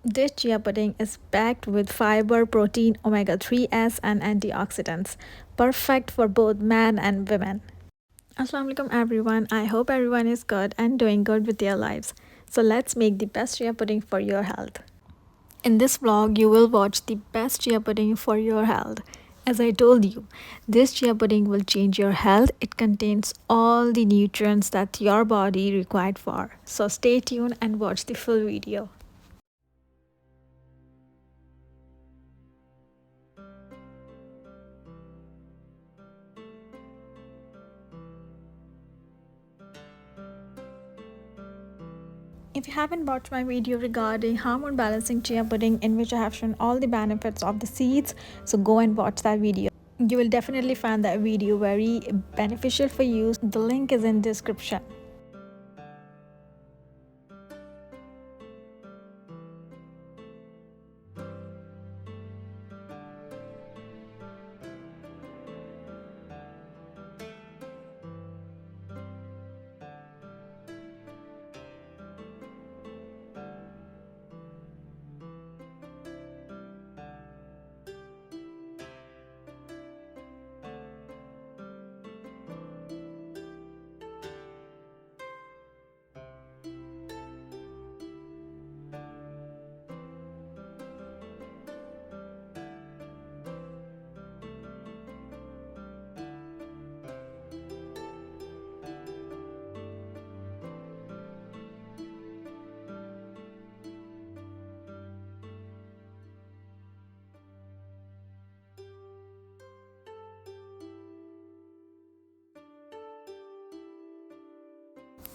This chia pudding is packed with fiber, protein, omega 3s, and antioxidants, perfect for both men and women. Assalamu alaikum everyone. I hope everyone is good and doing good with their lives. So let's make the best chia pudding for your health. In this vlog, you will watch the best chia pudding for your health. As I told you, this chia pudding will change your health. It contains all the nutrients that your body required for. So stay tuned and watch the full video. If you haven't watched my video regarding hormone balancing chia pudding in which I have shown all the benefits of the seeds, so go and watch that video. You will definitely find that video very beneficial for you. The link is in description.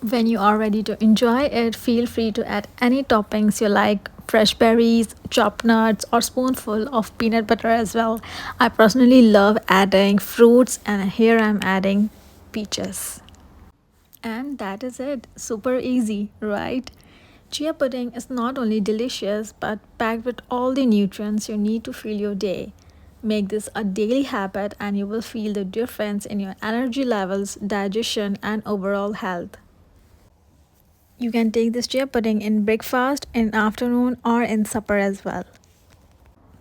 When you are ready to enjoy it, feel free to add any toppings you like, fresh berries, chopped nuts, or spoonful of peanut butter as well. I personally love adding fruits, and here I'm adding peaches. And that is it. Super easy, right? Chia pudding is not only delicious but packed with all the nutrients you need to fill your day. Make this a daily habit and you will feel the difference in your energy levels, digestion, and overall health. You can take this chia pudding in breakfast, in afternoon, or in supper as well.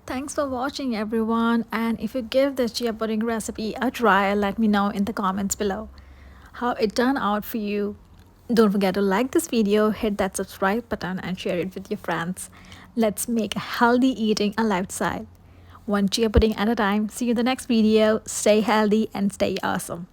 Thanks for watching everyone, and if you give this chia pudding recipe a try, let me know in the comments below how it turned out for you. Don't forget to like this video, hit that subscribe button, and share it with your friends. Let's make healthy eating a lifestyle, one chia pudding at a time. See you in the next video. Stay healthy and stay awesome.